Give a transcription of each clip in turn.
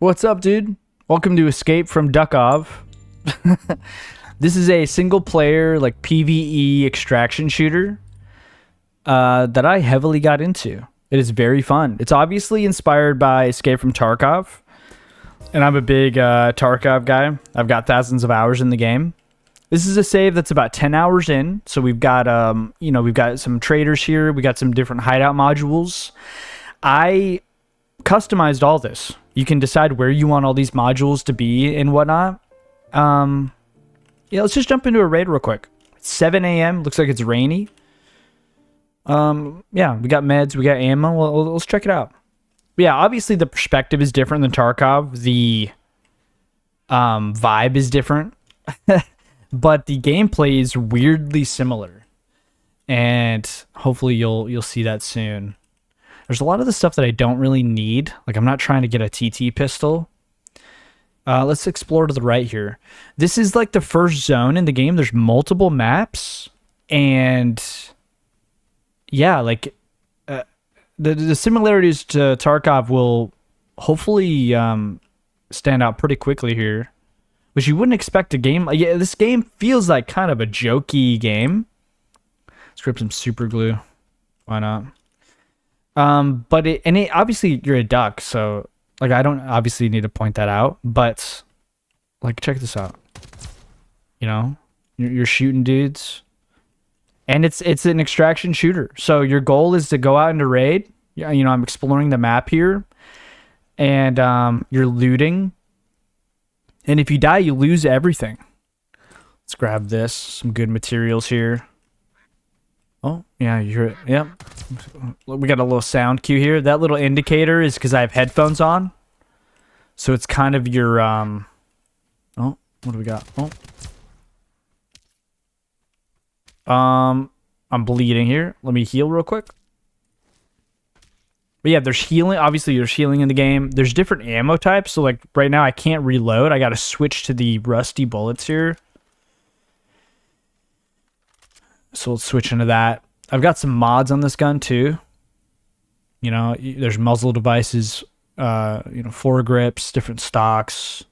What's up, dude? Welcome to Escape from Duckov. This is a single-player, like, PvE extraction shooter that I heavily got into. It is very fun. It's obviously inspired by Escape from Tarkov, and I'm a big Tarkov guy. I've got thousands of hours in the game. This is a save that's about 10 hours in, so we've got, we've got some traders here. We got some different hideout modules. I customized all this. You can decide where you want all these modules to be and whatnot. Yeah, let's just jump into a raid real quick. It's 7 a.m. Looks like it's rainy. Yeah, we got meds, we got ammo. Well, let's check it out. But yeah, obviously the perspective is different than Tarkov. The vibe is different. But the gameplay is weirdly similar. And hopefully you'll see that soon. There's a lot of the stuff that I don't really need. Like, I'm not trying to get a TT pistol. Let's explore to the right here. This is like the first zone in the game. There's multiple maps. And yeah, like the similarities to Tarkov will hopefully stand out pretty quickly here. Which you wouldn't expect a game. Yeah, this game feels like kind of a jokey game. Let's grab some super glue. Why not? But obviously you're a duck, so like I don't obviously need to point that out, but like check this out. You know, you're shooting dudes, and it's an extraction shooter. So your goal is to go out into raid. You know, I'm exploring the map here, and you're looting. And if you die, you lose everything. Let's grab this. Some good materials here. Oh, yeah, yep. We got a little sound cue here. That little indicator is because I have headphones on. So it's kind of your, oh, what do we got? Oh. I'm bleeding here. Let me heal real quick. But yeah, there's healing. Obviously, there's healing in the game. There's different ammo types. So like right now, I can't reload. I got to switch to the rusty bullets here. So let's switch into that. I've got some mods on this gun too. You know, there's muzzle devices, foregrips, different stocks.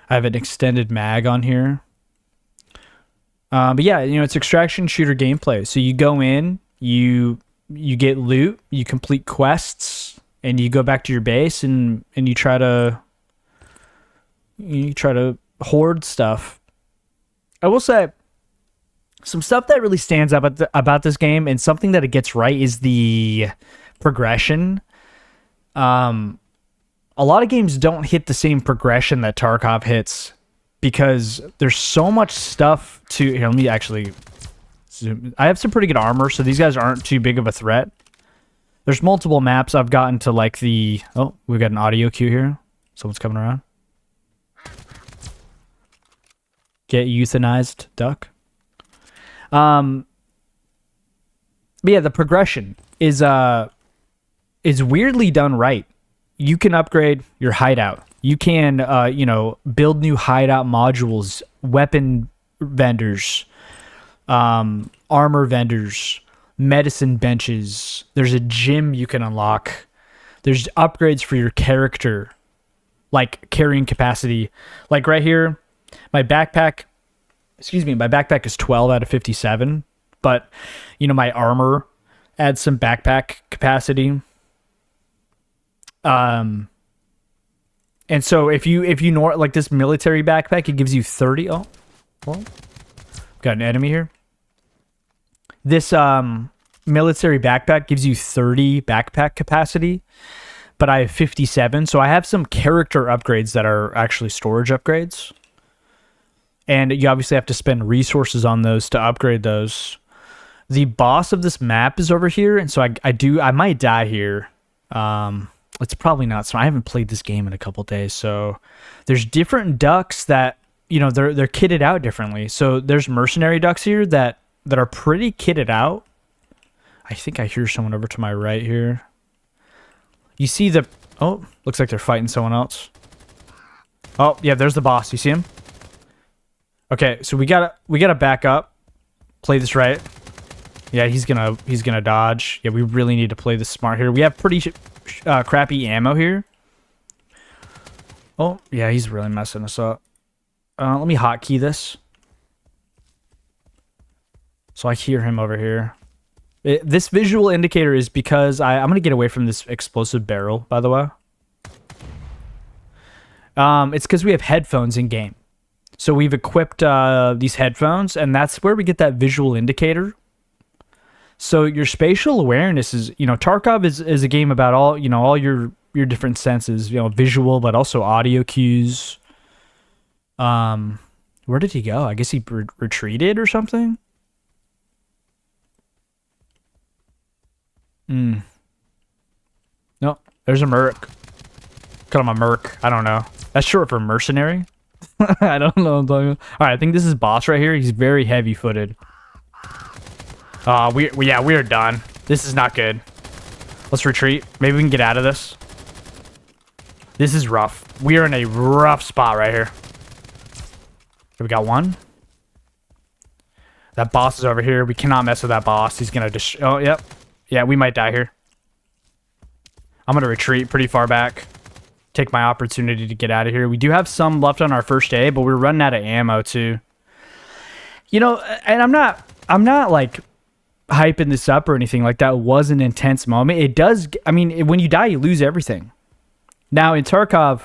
I have an extended mag on here. But yeah, you know, it's extraction shooter gameplay. So you go in, you get loot, you complete quests, and you go back to your base and you try to hoard stuff. I will say some stuff that really stands out about this game, and something that it gets right, is the progression. A lot of games don't hit the same progression that Tarkov hits because there's so much stuff to... Here, let me actually zoom. I have some pretty good armor, so these guys aren't too big of a threat. There's multiple maps. I've gotten to like the... Oh, we've got an audio cue here. Someone's coming around. Get euthanized, duck. But yeah, the progression is weirdly done right. You can upgrade your hideout. You can build new hideout modules, weapon vendors, armor vendors, medicine benches. There's a gym you can unlock. There's upgrades for your character, like carrying capacity. Like right here, my backpack is 12 out of 57, but you know, my armor adds some backpack capacity. And so if you like this military backpack, it gives you 30. Oh, well, got an enemy here. This military backpack gives you 30 backpack capacity, but I have 57. So I have some character upgrades that are actually storage upgrades. And you obviously have to spend resources on those to upgrade those. The boss of this map is over here, and so I might die here. It's probably not. So I haven't played this game in a couple days. So there's different ducks that, you know, they're kitted out differently. So there's mercenary ducks here that are pretty kitted out. I think I hear someone over to my right here. You see the... Oh, looks like they're fighting someone else. Oh, yeah, there's the boss. You see him? Okay, so we gotta back up. Play this right. Yeah, he's gonna dodge. Yeah, we really need to play this smart here. We have pretty crappy ammo here. Oh, yeah, he's really messing us up. Let me hotkey this. So I hear him over here. This visual indicator is because I'm going to get away from this explosive barrel, by the way. It's because we have headphones in game. So we've equipped these headphones, and that's where we get that visual indicator. So your spatial awareness is, Tarkov is a game about all your different senses, visual, but also audio cues. Where did he go? I guess he retreated or something. No, there's a merc. Call him a merc. I don't know. That's short for mercenary. I don't know what I'm talking about. All right, I think this is boss right here. He's very heavy-footed. We are done. This is not good. Let's retreat. Maybe we can get out of this. This is rough. We are in a rough spot right here. Okay, we got one. That boss is over here. We cannot mess with that boss. He's gonna just. Oh, yep. Yeah, we might die here. I'm gonna retreat pretty far back. Take my opportunity to get out of here. We do have some left on our first aid, but we're running out of ammo too. And I'm not like hyping this up or anything like that. It was an intense moment. It does. I mean, when you die, you lose everything. Now in Tarkov,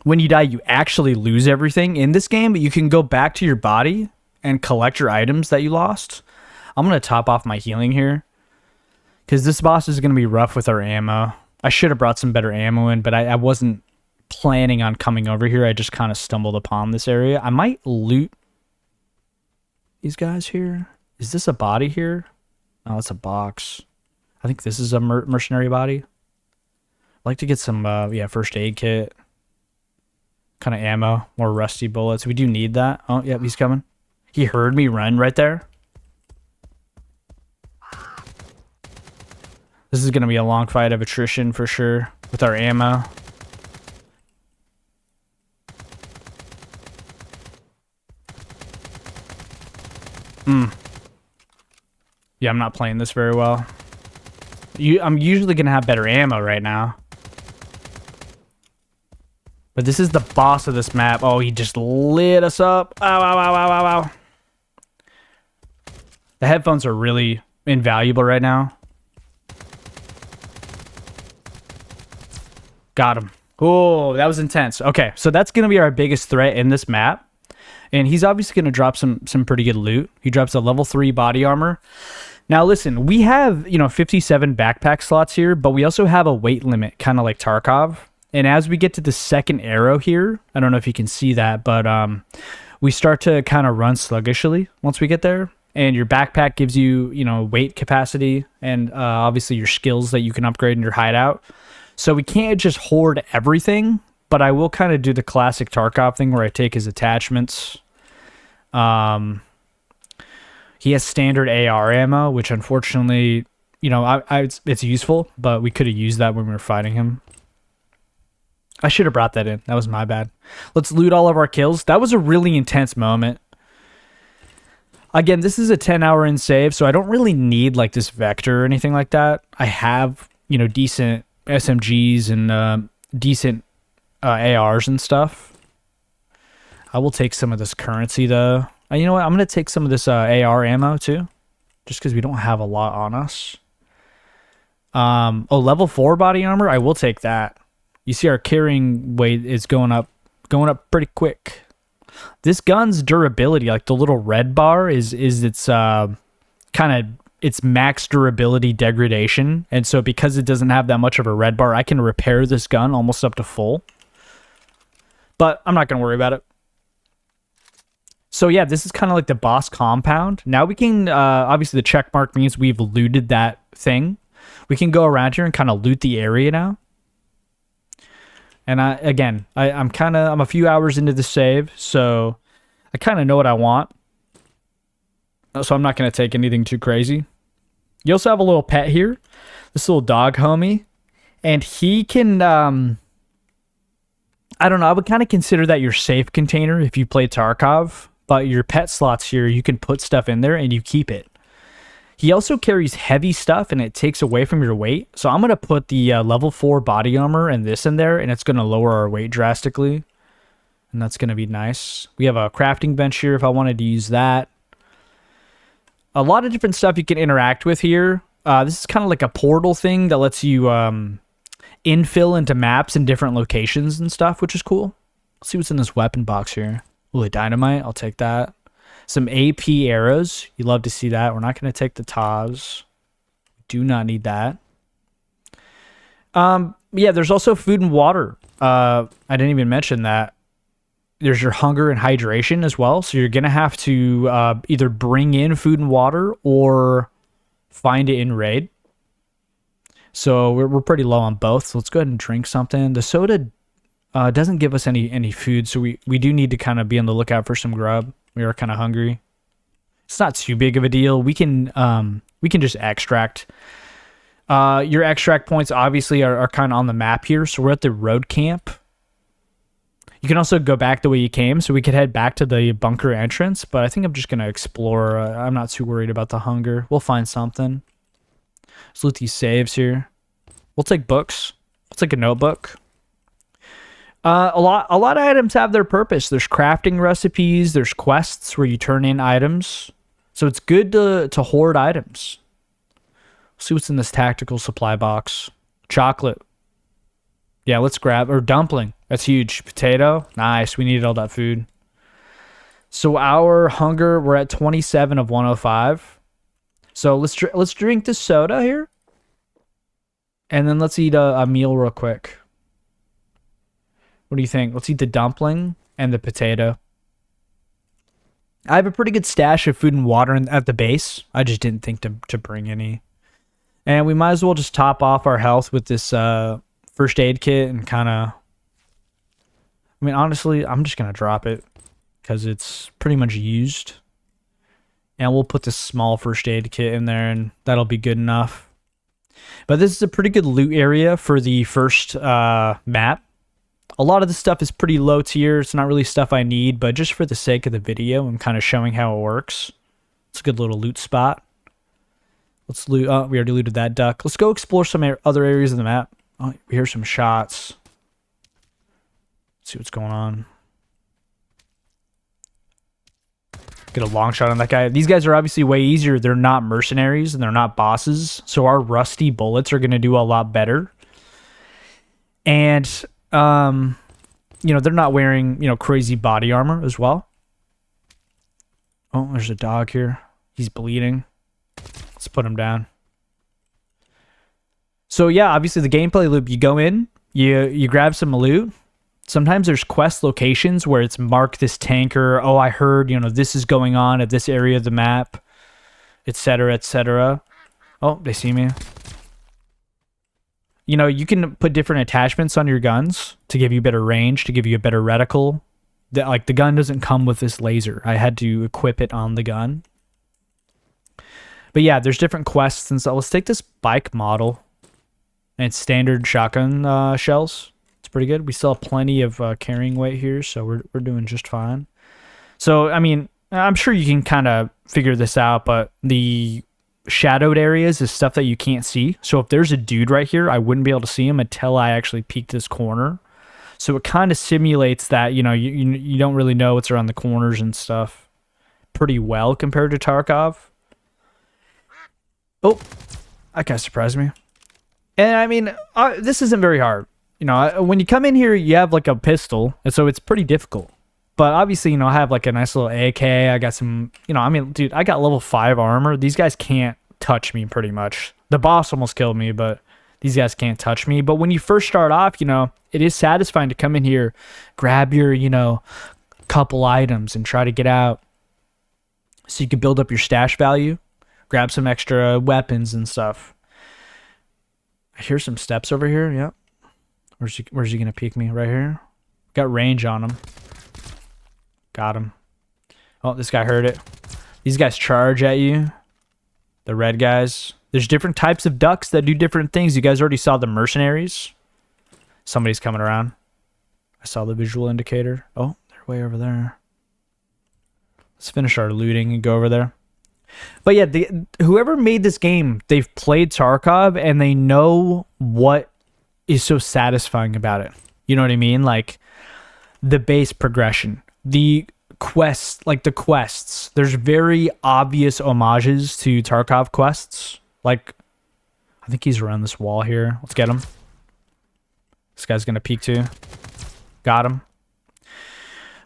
when you die, you actually lose everything in this game, but you can go back to your body and collect your items that you lost. I'm going to top off my healing here because this boss is going to be rough with our ammo. I should have brought some better ammo in, but I wasn't planning on coming over here. I just kind of stumbled upon this area. I might loot these guys here. Is this a body here? Oh, it's a box. I think this is a mercenary body. I'd like to get some, first aid kit. Kind of ammo. More rusty bullets. We do need that. Oh, yep, he's coming. He heard me run right there. This is going to be a long fight of attrition for sure with our ammo. Yeah, I'm not playing this very well. I'm usually going to have better ammo right now. But this is the boss of this map. Oh, he just lit us up. Ow, ow, ow, ow, ow, ow. The headphones are really invaluable right now. Got him. Oh, that was intense. Okay, so that's going to be our biggest threat in this map. And he's obviously going to drop some pretty good loot. He drops a level 3 body armor. Now, listen, we have, 57 backpack slots here, but we also have a weight limit, kind of like Tarkov. And as we get to the second arrow here, I don't know if you can see that, but we start to kind of run sluggishly once we get there. And your backpack gives you, weight capacity and obviously your skills that you can upgrade in your hideout. So we can't just hoard everything, but I will kind of do the classic Tarkov thing where I take his attachments. He has standard AR ammo, which unfortunately, it's useful, but we could have used that when we were fighting him. I should have brought that in. That was my bad. Let's loot all of our kills. That was a really intense moment. Again, this is a 10-hour in save, so I don't really need like this vector or anything like that. I have, decent SMGs and decent ARs and stuff. I will take some of this currency though. You know what? I'm going to take some of this AR ammo too, just because we don't have a lot on us. Level 4 body armor. I will take that. You see our carrying weight is going up pretty quick. This gun's durability, like the little red bar, is its its max durability degradation. And so because it doesn't have that much of a red bar, I can repair this gun almost up to full. But I'm not going to worry about it. So yeah, this is kind of like the boss compound. Now we can, obviously the check mark means we've looted that thing. We can go around here and kind of loot the area now. And I'm a few hours into the save, so I kind of know what I want. So I'm not going to take anything too crazy. You also have a little pet here, this little dog homie, and he can, I don't know, I would kind of consider that your safe container if you play Tarkov, but your pet slots here, you can put stuff in there and you keep it. He also carries heavy stuff and it takes away from your weight. So I'm going to put the level 4 body armor and this in there, and it's going to lower our weight drastically. And that's going to be nice. We have a crafting bench here if I wanted to use that. A lot of different stuff you can interact with here. This is kind of like a portal thing that lets you infill into maps in different locations and stuff, which is cool. Let's see what's in this weapon box here. Ooh, a dynamite. I'll take that. Some AP arrows. You love to see that. We're not going to take the TAWs. Do not need that. Yeah, there's also food and water. I didn't even mention that. There's your hunger and hydration as well. So you're going to have to either bring in food and water or find it in raid. So we're pretty low on both. So let's go ahead and drink something. The soda doesn't give us any food. So we do need to kind of be on the lookout for some grub. We are kind of hungry. It's not too big of a deal. We can just extract. Your extract points obviously are kind of on the map here. So we're at the road camp. You can also go back the way you came. So we could head back to the bunker entrance. But I think I'm just going to explore. I'm not too worried about the hunger. We'll find something. Let's loot these saves here. We'll take books. We'll take a notebook. A lot of items have their purpose. There's crafting recipes. There's quests where you turn in items. So it's good to hoard items. See what's in this tactical supply box. Chocolate. Yeah, let's grab. Or dumpling. That's huge. Potato. Nice. We needed all that food. So our hunger, we're at 27 of 105. So let's drink this soda here. And then let's eat a meal real quick. What do you think? Let's eat the dumpling and the potato. I have a pretty good stash of food and water at the base. I just didn't think to bring any. And we might as well just top off our health with this first aid kit and kind of... I mean, honestly, I'm just going to drop it because it's pretty much used. And we'll put this small first aid kit in there and that'll be good enough. But this is a pretty good loot area for the first map. A lot of the stuff is pretty low tier. It's not really stuff I need, but just for the sake of the video, I'm kind of showing how it works. It's a good little loot spot. Let's loot. Oh, we already looted that duck. Let's go explore some other areas of the map. Oh, we hear some shots. Let's see what's going on. Get a long shot on that guy. These guys are obviously way easier. They're not mercenaries and they're not bosses. So our rusty bullets are going to do a lot better. And... you know, they're not wearing, crazy body armor as well. Oh, there's a dog here. He's bleeding. Let's put him down. So yeah, obviously the gameplay loop, you go in, you grab some loot. Sometimes there's quest locations where it's mark this tanker. Oh, I heard, this is going on at this area of the map, etc., etc. Oh, they see me. You can put different attachments on your guns to give you better range, to give you a better reticle. The gun doesn't come with this laser. I had to equip it on the gun. But yeah, there's different quests and so let's take this bike model. And it's standard shotgun shells. It's pretty good. We still have plenty of carrying weight here, so we're doing just fine. So, I mean, I'm sure you can kind of figure this out, but the shadowed areas is stuff that you can't see. So if there's a dude right here, I wouldn't be able to see him until I actually peeked this corner. So it kind of simulates that, you don't really know what's around the corners and stuff pretty well compared to Tarkov. Oh, that guy surprised me. And I mean, this isn't very hard. When you come in here, you have like a pistol, and so it's pretty difficult. But obviously, I have like a nice little AK. I got some, I mean, dude, I got level 5 armor. These guys can't touch me pretty much. The boss almost killed me, but these guys can't touch me. But when you first start off, it is satisfying to come in here, grab your, couple items and try to get out so you can build up your stash value, grab some extra weapons and stuff. I hear some steps over here. Yep. Where's he going to peek me? Right here? Got range on him. Got him. Oh, this guy heard it. These guys charge at you. The red guys. There's different types of ducks that do different things. You guys already saw the mercenaries. Somebody's coming around. I saw the visual indicator. Oh, they're way over there. Let's finish our looting and go over there. But yeah, whoever made this game, they've played Tarkov and they know what is so satisfying about it. You know what I mean? Like the base progression, the quests, like the quests. There's very obvious homages to Tarkov quests. Like, I think he's around this wall here. Let's get him. This guy's gonna peek too. Got him.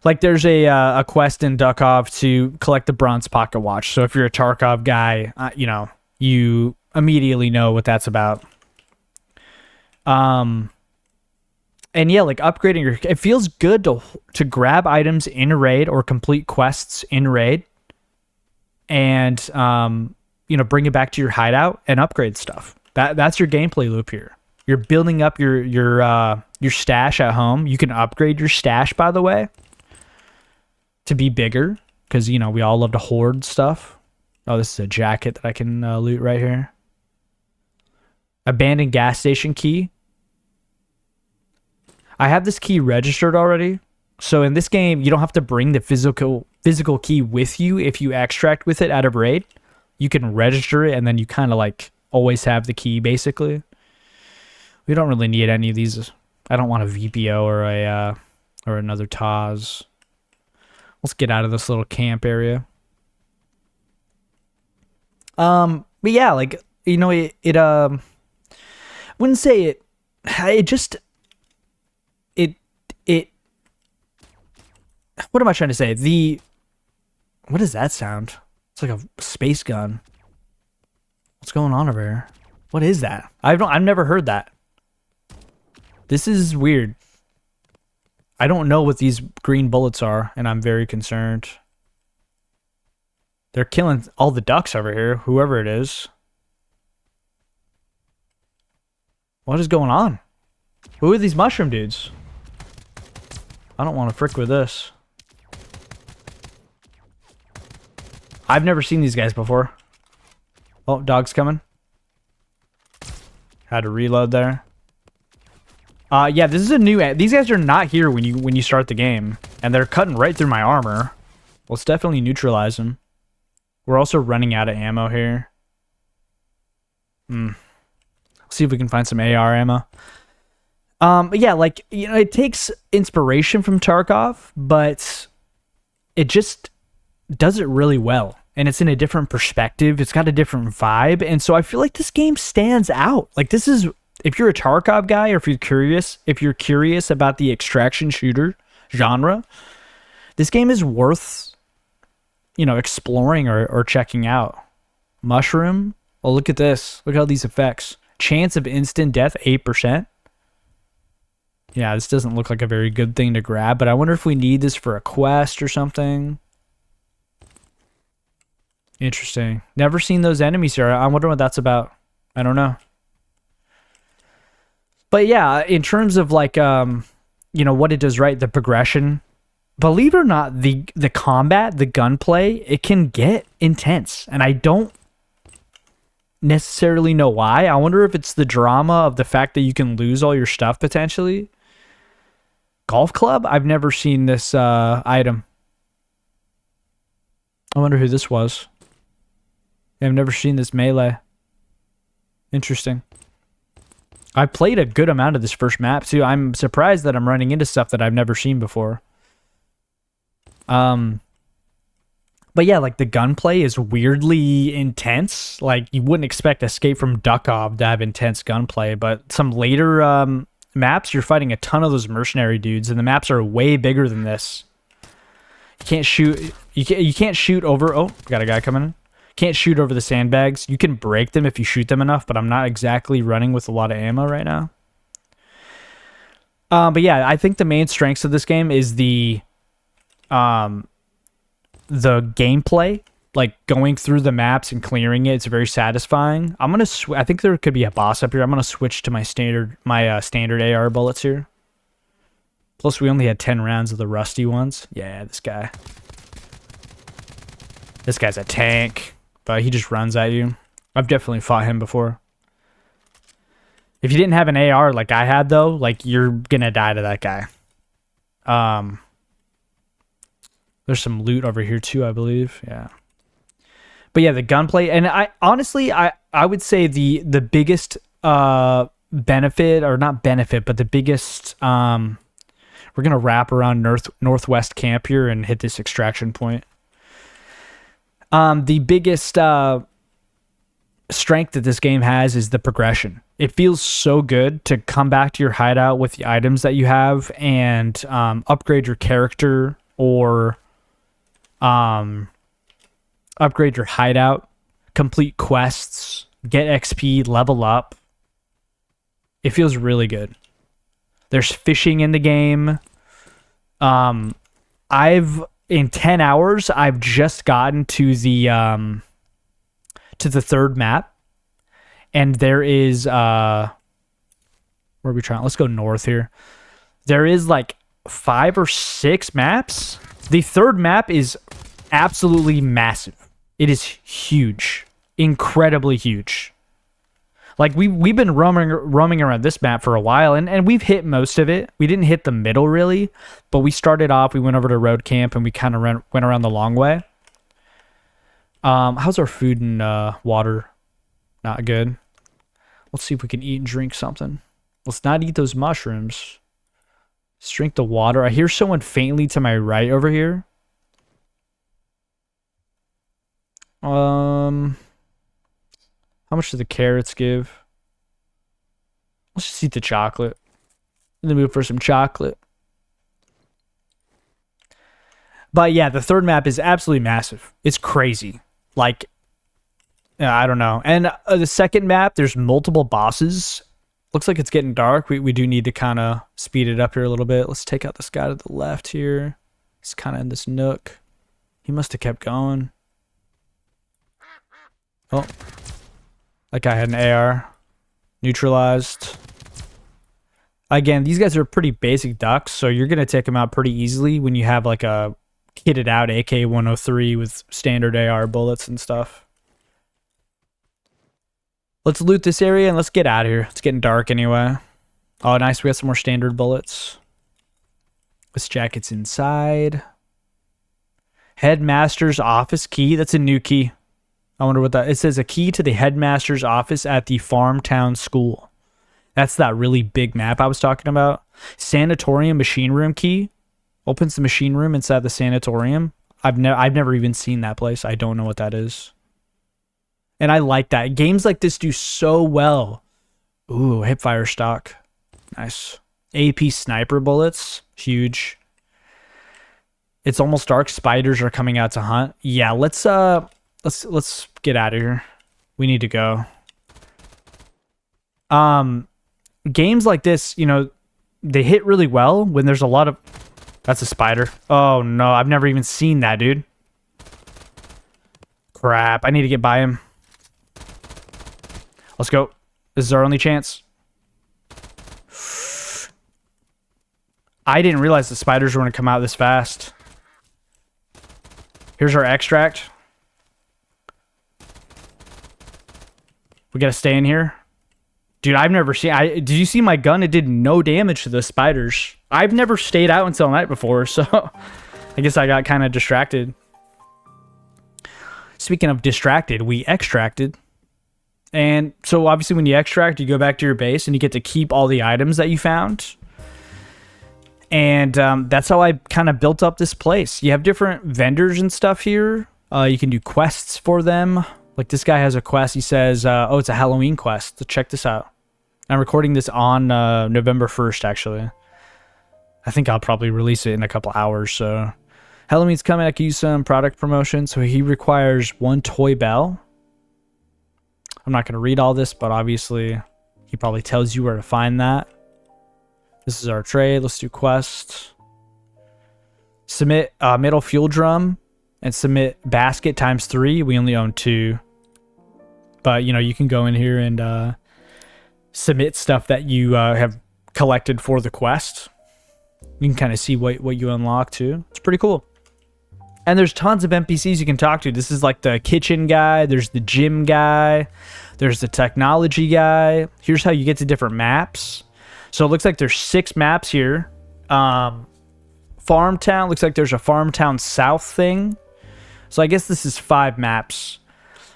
Like there's a quest in Duckov to collect the bronze pocket watch. So if you're a Tarkov guy, you know, you immediately know what that's about. And yeah, like upgrading your, it feels good to grab items in raid or complete quests in raid, and you know, bring it back to your hideout and upgrade stuff. That's your gameplay loop here. You're building up your stash at home. You can upgrade your stash, by the way, to be bigger, because, you know, we all love to hoard stuff. Oh, this is a jacket that I can loot right here. Abandoned gas station key. I have this key registered already. So in this game, you don't have to bring the physical key with you if you extract with it out of raid. You can register it, and then you kind of like always have the key, basically. We don't really need any of these. I don't want a VPO or another Taz. Let's get out of this little camp area. But yeah, like, you know, it wouldn't say it what am I trying to say? What does that sound? It's like a space gun. What's going on over here? What is that? I've never heard that. This is weird. I don't know what these green bullets are, and I'm very concerned. They're killing all the ducks over here, whoever it is. What is going on? Who are these mushroom dudes? I don't want to frick with this. I've never seen these guys before. Oh, dog's coming. Had to reload there. Yeah, this is a new. These guys are not here when you start the game, and they're cutting right through my armor. Let's definitely neutralize them. We're also running out of ammo here. Let's see if we can find some AR ammo. But yeah, like, you know, it takes inspiration from Tarkov, but it just does it really well. And it's in a different perspective. It's got a different vibe. And so I feel like this game stands out. Like, this is, if you're a Tarkov guy, or if you're curious about the extraction shooter genre, this game is worth, you know, exploring or checking out. Mushroom. Oh, look at this. Look at all these effects. Chance of instant death, 8%. Yeah, this doesn't look like a very good thing to grab, but I wonder if we need this for a quest or something. Interesting. Never seen those enemies here. I wonder what that's about. I don't know. But yeah, in terms of like, you know, what it does right, the progression, believe it or not, the combat, the gunplay, it can get intense. And I don't necessarily know why. I wonder if it's the drama of the fact that you can lose all your stuff potentially. Golf club? I've never seen this item. I wonder who this was. I've never seen this melee. Interesting. I played a good amount of this first map too. I'm surprised that I'm running into stuff that I've never seen before. But yeah, like the gunplay is weirdly intense. Like you wouldn't expect Escape from Duckov to have intense gunplay, but some later maps, you're fighting a ton of those mercenary dudes, and the maps are way bigger than this. You can't shoot. You can't shoot over. Oh, got a guy coming in. Can't shoot over the sandbags. You can break them if you shoot them enough, but I'm not exactly running with a lot of ammo right now. But yeah, I think the main strengths of this game is the gameplay, like going through the maps and clearing it. It's very satisfying. I'm gonna. I think there could be a boss up here. I'm gonna switch to my standard AR bullets here. Plus, we only had 10 rounds of the rusty ones. Yeah, this guy. This guy's a tank. But he just runs at you. I've definitely fought him before. If you didn't have an AR like I had, though, like, you're gonna die to that guy. There's some loot over here, too, I believe. Yeah. But yeah, the gunplay, and I honestly, I would say the biggest benefit, or not benefit, but the biggest we're gonna wrap around northwest camp here and hit this extraction point. The biggest strength that this game has is the progression. It feels so good to come back to your hideout with the items that you have and upgrade your character, or upgrade your hideout, complete quests, get XP, level up. It feels really good. There's fishing in the game. In 10 hours, I've just gotten to the third map. And there is where are we trying? Let's go north here. There is like 5 or 6 maps. The third map is absolutely massive. It is huge. Incredibly huge. Like we've been roaming around this map for a while, and we've hit most of it. We didn't hit the middle really, but we started off, we went over to road camp and we kind of went around the long way. How's our food and water? Not good. Let's see if we can eat and drink something. Let's not eat those mushrooms. Let's drink the water. I hear someone faintly to my right over here. How much do the carrots give? Let's just eat the chocolate. And then move for some chocolate. But yeah, the third map is absolutely massive. It's crazy. Like, I don't know. And the second map, there's multiple bosses. Looks like it's getting dark. We do need to kind of speed it up here a little bit. Let's take out this guy to the left here. He's kind of in this nook. He must have kept going. Oh. That guy had an AR. Neutralized. Again, these guys are pretty basic ducks, so you're going to take them out pretty easily when you have like a kitted out AK-103 with standard AR bullets and stuff. Let's loot this area and let's get out of here. It's getting dark anyway. Oh, nice. We got some more standard bullets. This jacket's inside. Headmaster's office key. That's a new key. I wonder what that... It says a key to the headmaster's office at the farm town school. That's that really big map I was talking about. Sanatorium machine room key. Opens the machine room inside the sanatorium. I've never even seen that place. I don't know what that is. And I like that. Games like this do so well. Ooh, hipfire stock. Nice. AP sniper bullets. Huge. It's almost dark. Spiders are coming out to hunt. Yeah, let's get out of here. We need to go. Games like this, you know, they hit really well when there's a lot of... That's a spider. Oh no, I've never even seen that, dude. Crap, I need to get by him. Let's go. This is our only chance. I didn't realize the spiders were going to come out this fast. Here's our extract. We got to stay in here. Dude, I've never seen... did you see my gun? It did no damage to the spiders. I've never stayed out until night before, so... I guess I got kind of distracted. Speaking of distracted, we extracted. And so obviously when you extract, you go back to your base and you get to keep all the items that you found. And that's how I kind of built up this place. You have different vendors and stuff here. You can do quests for them. Like this guy has a quest. He says, oh, it's a Halloween quest. So check this out. I'm recording this on November 1st, actually. I think I'll probably release it in a couple hours. So Halloween's coming. I can use some product promotion. So he requires 1 toy bell. I'm not going to read all this, but obviously he probably tells you where to find that. This is our trade. Let's do quest. Submit metal fuel drum and submit basket ×3. We only own 2. But, you know, you can go in here and submit stuff that you have collected for the quest. You can kind of see what you unlock too. It's pretty cool. And there's tons of NPCs you can talk to. This is like the kitchen guy. There's the gym guy. There's the technology guy. Here's how you get to different maps. So it looks like there's 6 maps here. Farm Town. Looks like there's a Farm Town South thing. So I guess this is 5 maps.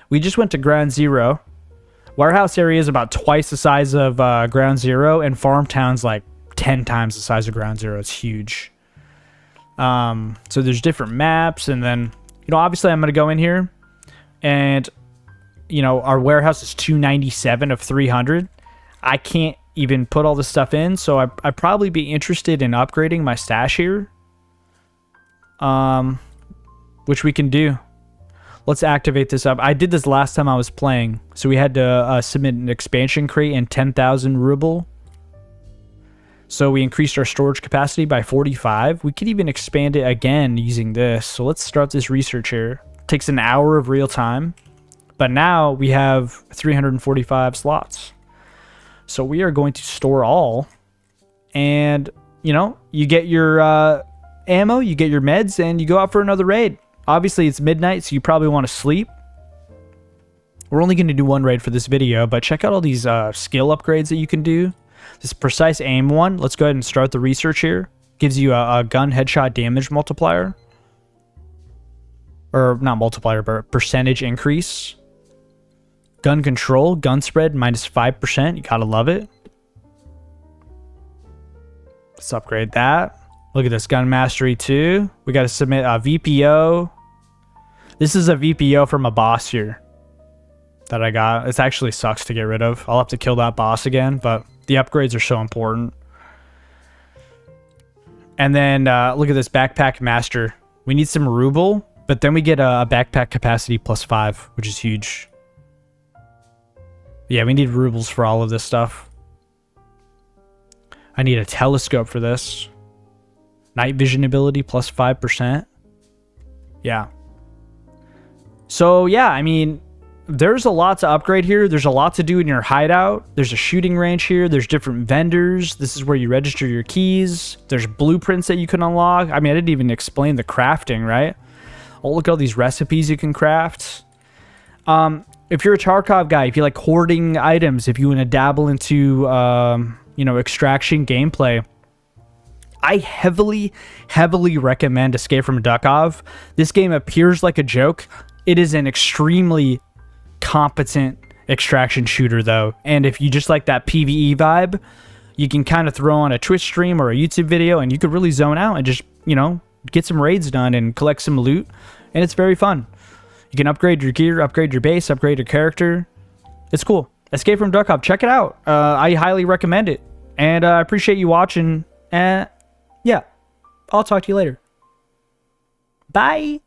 We just went to ground zero. Warehouse area is about twice the size of ground zero, and farm town's like 10 times the size of ground zero. It's huge. So there's different maps, and then, you know, obviously I'm going to go in here, and, you know, our warehouse is 297 of 300. I can't even put all this stuff in, so I'd probably be interested in upgrading my stash here, which we can do. Let's activate this up. I did this last time I was playing, so we had to submit an expansion crate and 10,000 ruble. So we increased our storage capacity by 45. We could even expand it again using this. So let's start this research here. It takes an hour of real time, but now we have 345 slots. So we are going to store all, and, you know, you get your ammo, you get your meds, and you go out for another raid. Obviously, it's midnight, so you probably want to sleep. We're only going to do one raid for this video, but check out all these skill upgrades that you can do. This precise aim one, let's go ahead and start the research here. Gives you a gun headshot damage multiplier. Or not multiplier, but percentage increase. Gun control, gun spread, minus 5%. You gotta love it. Let's upgrade that. Look at this, gun mastery 2. We gotta submit a VPO. This is a VPO from a boss here that I got. It actually sucks to get rid of. I'll have to kill that boss again, but the upgrades are so important. And then look at this backpack master. We need some ruble, but then we get a backpack capacity plus 5, which is huge. Yeah, we need rubles for all of this stuff. I need a telescope for this. Night vision ability plus 5%. Yeah. So, yeah, I mean, there's a lot to upgrade here. There's a lot to do in your hideout. There's a shooting range here. There's different vendors. This is where you register your keys. There's blueprints that you can unlock. I mean, I didn't even explain the crafting, right? Oh, look at all these recipes you can craft. If you're a Tarkov guy, if you like hoarding items, if you want to dabble into, you know, extraction gameplay, I heavily recommend Escape from Duckov. This game appears like a joke. It is an extremely competent extraction shooter, though. And if you just like that PvE vibe, you can kind of throw on a Twitch stream or a YouTube video, and you could really zone out and just, you know, get some raids done and collect some loot. And it's very fun. You can upgrade your gear, upgrade your base, upgrade your character. It's cool. Escape from Duckov. Check it out. I highly recommend it. And I appreciate you watching. And yeah, I'll talk to you later. Bye.